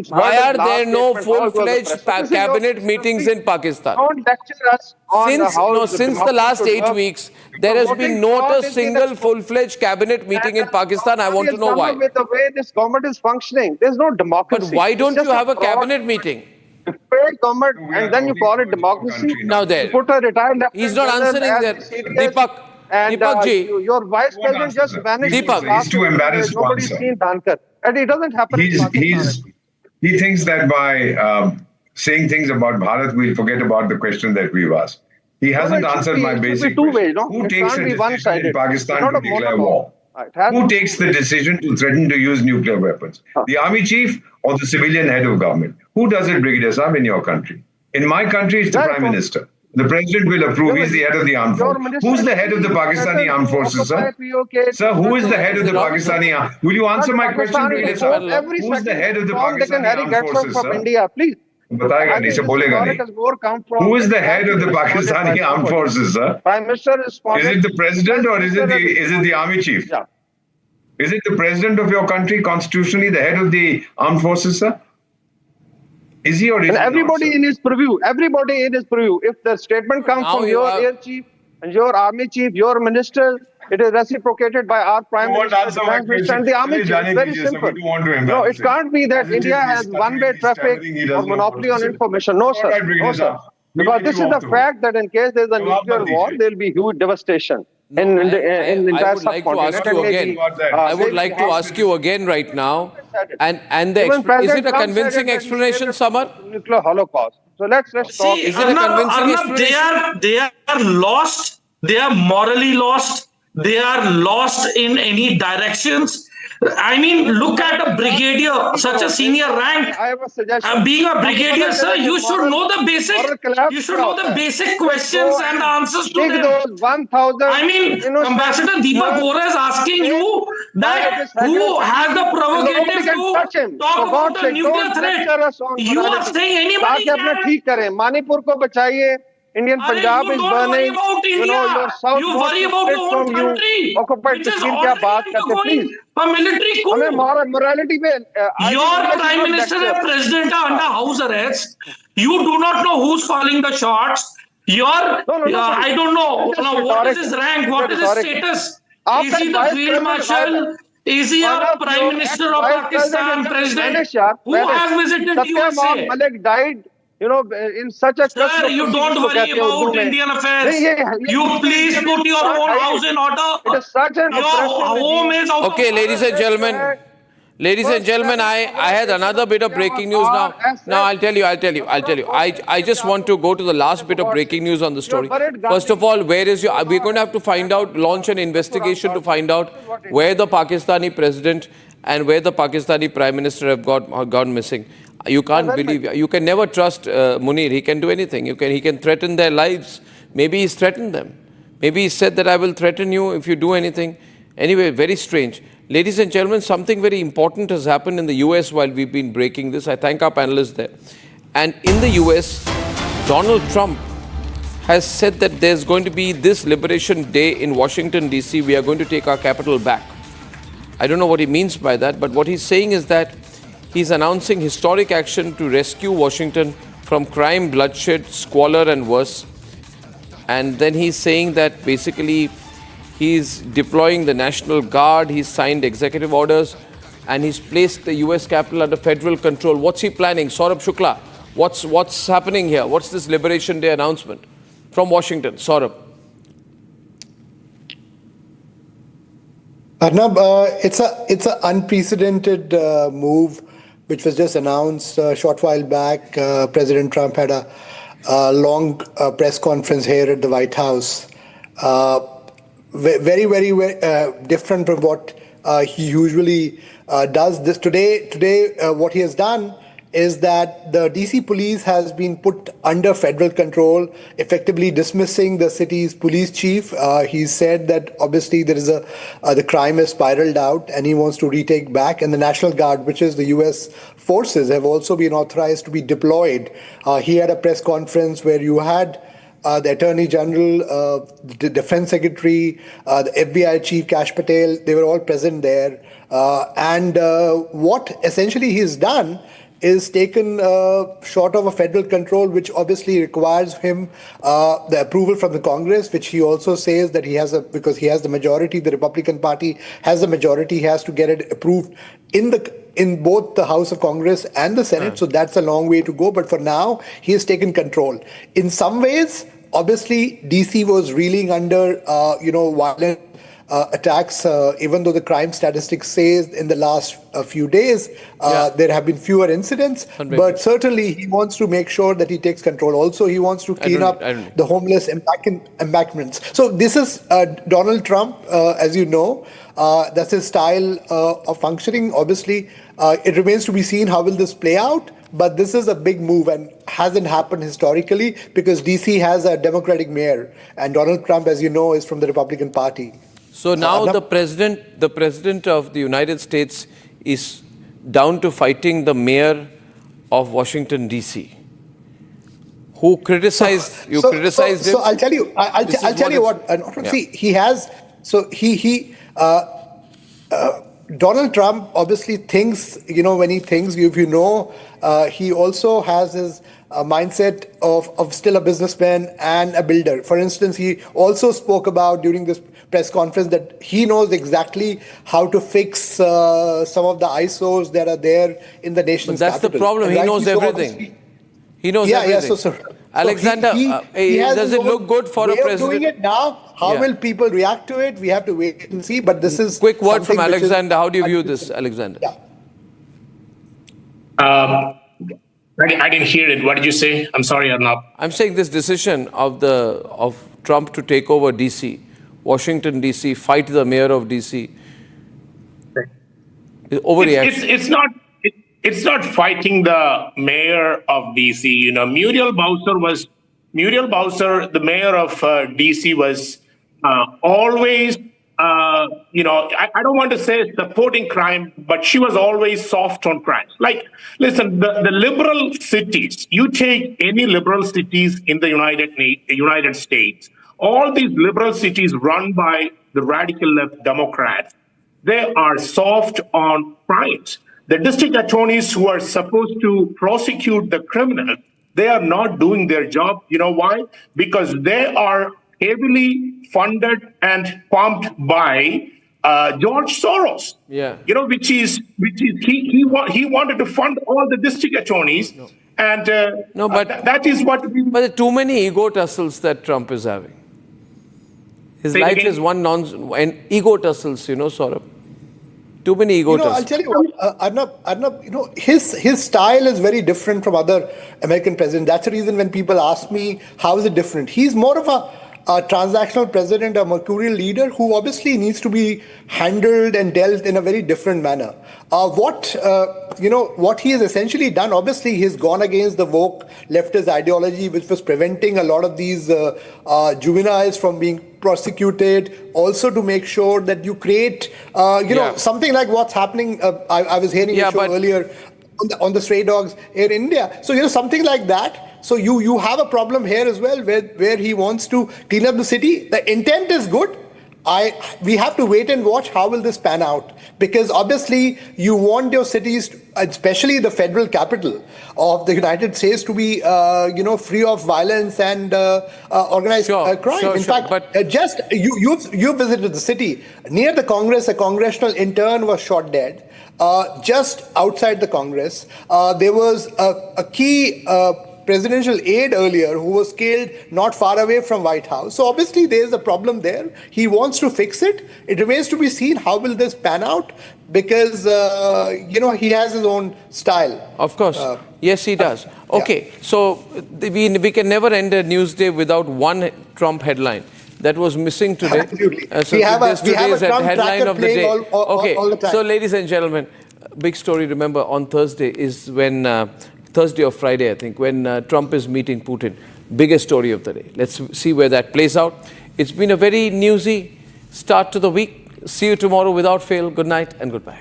why are there no full-fledged cabinet meetings in Pakistan? Don't lecture us on since the last 8 weeks, there has been not a single full-fledged cabinet meeting in Pakistan. I want to know why. With the way this government is functioning, there's no democracy. But why don't you have a cabinet meeting? Failed government, and then you call it democracy. Now there, put a retired he's not answering there. Deepak ji, your vice president just vanished. Deepak, he's too embarrassed. Nobody's seen Dhankar. And it doesn't happen. He thinks that by saying things about Bharat, we'll forget about the question that we've asked. He hasn't answered my basic question. Who takes a decision in Pakistan to declare war? Who takes the decision to threaten to use nuclear weapons? The army chief or the civilian head of government? Who does it, Brigadier Saab, in your country? In my country, it's the Prime Minister. The President will approve. He's the head of the armed forces. Who's the head of the Pakistani armed forces, sir? Sir, who is the head of the Pakistani armed forces? Will you answer my question, Brigadier Saab? Who's the head of the Pakistani armed forces, sir? India, please. बताएगा नहीं, से बोलेगा नहीं. Who is the head of the Pakistani armed forces, sir? Prime Minister is it the President or is it the army chief? Yeah. Is it the President of your country constitutionally the head of the armed forces, sir? Is he or is he everybody not, in his preview? Everybody in his preview. If the statement comes from your air chief and your army chief, your minister, it is reciprocated by our prime minister and the army chief. It's very simple. No, it can't be that India has one-way traffic or monopoly on information. No, sir. No, sir. Because this is the fact that in case there is a nuclear war, there will be huge devastation. I would like to ask you again. I would like to ask you again right now. Is it a convincing explanation, Samar? Nuclear holocaust. So let's talk. Is it a convincing explanation? They are lost. They are morally lost. They are lost in any directions. I mean, look at a brigadier, such a senior rank. I have a suggestion. Being a brigadier, sir, you should know the basic. You should know the basic questions and the answers to them. Those 1,000. I mean, Ambassador Deepak Bohra is asking you that who has the prerogative to talk about the nuclear threat. You are saying anybody can. Manipur ko bachaye. Indian Punjab is burning. Your south you worry about your own country. Occupied Kashmir kya baat karte, please. A military coup. Morality mein, your Prime Minister and President are under house arrest. You do not know who's calling the shots. I don't know. What is his rank? What is his status? Is he the Field Marshal? Is he a Prime Minister of Pakistan? President? Who has visited USA? Malik died. In such a... Sir, you don't worry about Indian affairs. You please put your own house in order. It is such an your home is... Okay, ladies and gentlemen. Ladies and gentlemen, I had another bit of breaking news now. Now, I'll tell you. I just want to go to the last bit of breaking news on the story. First of all, where is your... We're going to have to find out, launch an investigation to find out where the Pakistani president and where the Pakistani Prime Minister have gone missing. You can't believe, you can never trust Munir. He can do anything. He can threaten their lives. Maybe he's threatened them. Maybe he said that I will threaten you if you do anything. Anyway, very strange. Ladies and gentlemen, something very important has happened in the US while we've been breaking this. I thank our panelists there. And in the US, Donald Trump has said that there's going to be this Liberation Day in Washington, D.C. We are going to take our capital back. I don't know what he means by that, but what he's saying is that he's announcing historic action to rescue Washington from crime, bloodshed, squalor, and worse. And then he's saying that basically he's deploying the National Guard, he's signed executive orders, and he's placed the US Capitol under federal control. What's he planning? Saurabh Shukla, what's happening here? What's this Liberation Day announcement from Washington? Saurabh. Arnab, it's an unprecedented move, which was just announced a short while back. President Trump had a long press conference here at the White House. Very, very different from what he usually does. This today, what he has done is that the DC police has been put under federal control, effectively dismissing the city's police chief. He said that obviously there is the crime has spiraled out and he wants to retake back. And the National Guard, which is the U.S. forces, have also been authorized to be deployed. He had a press conference where you had the Attorney General, the Defense Secretary, the FBI Chief Kash Patel, they were all present there. And what essentially he's done is taken short of a federal control, which obviously requires him the approval from the Congress, which he also says that he has because he has the majority, the Republican Party has the majority, he has to get it approved in both the House of Congress and the Senate. So that's a long way to go. But for now, he has taken control. In some ways, obviously, DC was reeling under, violent attacks, even though the crime statistics says in the last few days there have been fewer incidents. But certainly he wants to make sure that he takes control. Also, he wants to clean up the homeless embankments. So this is Donald Trump, as you know. That's his style of functioning. Obviously, it remains to be seen how will this play out. But this is a big move and hasn't happened historically because DC has a Democratic mayor. And Donald Trump, as you know, is from the Republican Party. So now the president of the United States is down to fighting the mayor of Washington, D.C., who criticized him. So I'll tell you. I'll tell you what. See, he has. So Donald Trump obviously thinks. When he thinks, he also has his mindset of still a businessman and a builder. For instance, he also spoke about during this press conference that he knows exactly how to fix some of the eyesores that are there in the nation's capital. That's the problem. He knows everything. He knows everything. So Alexander, does it look good for a president? Doing it now, how will people react to it? We have to wait and see. But this is quick word from Alexander. How do you view this, Alexander? I didn't hear it. What did you say? I'm sorry, Arnab. I'm saying this decision of Trump to take over DC, Washington DC, fight the mayor of DC. Overreaction. It's not fighting the mayor of DC. Muriel Bowser, the mayor of DC, was always. I don't want to say supporting crime, but she was always soft on crime. Listen, the liberal cities, you take any liberal cities in the United States, all these liberal cities run by the radical left Democrats, they are soft on crimes. The district attorneys who are supposed to prosecute the criminal, they are not doing their job. You know why? Because they are heavily funded and pumped by George Soros. Which is he wanted to fund all the district attorneys, and that is what. But there are too many ego tussles that Trump is having. His life is one and ego tussles. Saurabh. Too many ego tussles. I'll tell you what, Arnab, his style is very different from other American presidents. That's the reason when people ask me how is it different, he's more of a transactional president, a mercurial leader who obviously needs to be handled and dealt in a very different manner. What he has essentially done, obviously he's gone against the woke leftist ideology, which was preventing a lot of these juveniles from being prosecuted, also to make sure that you create, something like what's happening. I was hearing a show earlier on the stray dogs in India. So, something like that. So you have a problem here as well, where he wants to clean up the city. The intent is good. We have to wait and watch how will this pan out, because obviously you want your cities, especially the federal capital of the United States, to be free of violence and organized crime. In fact, just you visited the city near the Congress. A congressional intern was shot dead. Just outside the Congress, there was a key presidential aide earlier who was killed not far away from White House. So obviously there is a problem there. He wants to fix it. It remains to be seen how will this pan out, because he has his own style. Of course. Yes, he does. Okay, so we can never end a news day without one Trump headline. That was missing today. Absolutely. So we have a Trump headline tracker of the playing day. all the time. So ladies and gentlemen, big story, remember, on Thursday is when, Thursday or Friday, I think, when Trump is meeting Putin. Biggest story of the day. Let's see where that plays out. It's been a very newsy start to the week. See you tomorrow without fail. Good night and goodbye.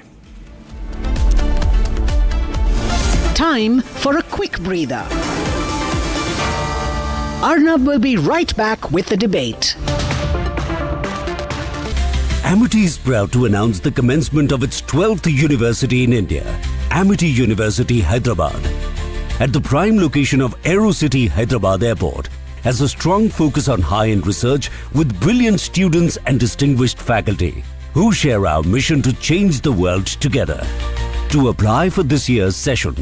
Time for a quick breather. Arnab will be right back with the debate. Amity is proud to announce the commencement of its 12th university in India, Amity University, Hyderabad. At the prime location of AeroCity Hyderabad Airport, has a strong focus on high-end research with brilliant students and distinguished faculty who share our mission to change the world together. To apply for this year's session,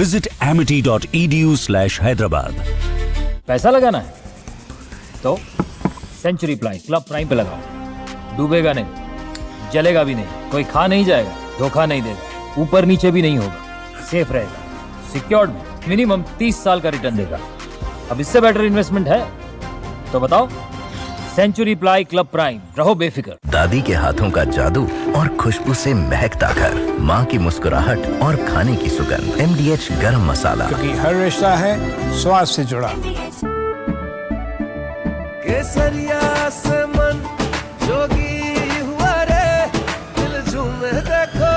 visit amity.edu/Hyderabad. पैसा लगाना है तो century club prime पे लगाओ। डूबेगा नहीं, जलेगा भी नहीं, कोई खा नहीं जाएगा, धोखा नहीं देगा, ऊपर नीचे भी नहीं होगा, सेफ रहेगा, सिक्योर्ड में मिनिमम 30 साल का रिटर्न देगा। अब इससे बेटर इन्वेस्टमेंट है तो बताओ। सेंचुरी क्लब प्राइम, रहो बेफिक्र। दादी के हाथों का जादू और खुशबू से महकता घर, माँ की मुस्कुराहट और खाने की सुगंध, MDH गरम मसाला, क्योंकि हर रिश्ता है स्वाद से जुड़ा। केसरिया से मन जोगी हुआ रे, दिल झूमे देखो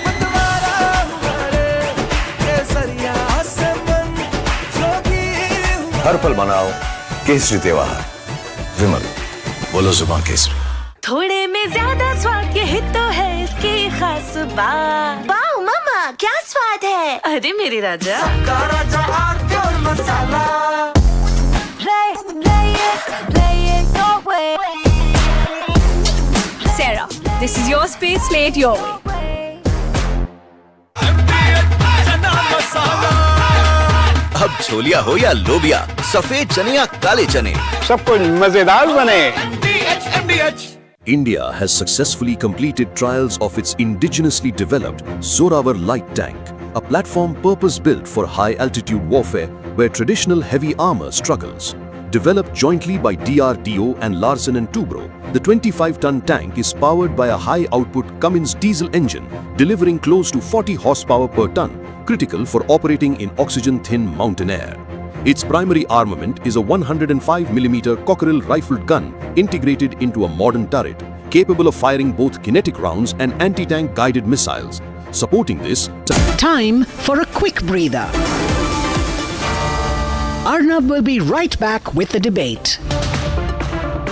मतवारा हुआ रे, केसरिया से मन जोगी हुआ। हर पल मनाओ केसरी त्योहार। विमल, बोलो जुबान केसरी। थोड़े में ज्यादा स्वाद, यही तो है इसकी खास बात। वाओ मामा, क्या स्वाद है। अरे मेरे राजा, राजा आरती और मसाला। Sarah, this is your space, play it your way. अब छोलिया हो या लोबिया, सफेद चने या काले चने, सब कुछ मजेदार बने। India has successfully completed trials of its indigenously developed Zorawar light tank, a platform purpose-built for high-altitude warfare where traditional heavy armor struggles. Developed jointly by DRDO and Larsen & Toubro, the 25-ton tank is powered by a high-output Cummins diesel engine, delivering close to 40 horsepower per ton, critical for operating in oxygen-thin mountain air. Its primary armament is a 105mm Cockerel rifled gun integrated into a modern turret, capable of firing both kinetic rounds and anti-tank guided missiles. Supporting this, Time for a quick breather. Arnab will be right back with the debate.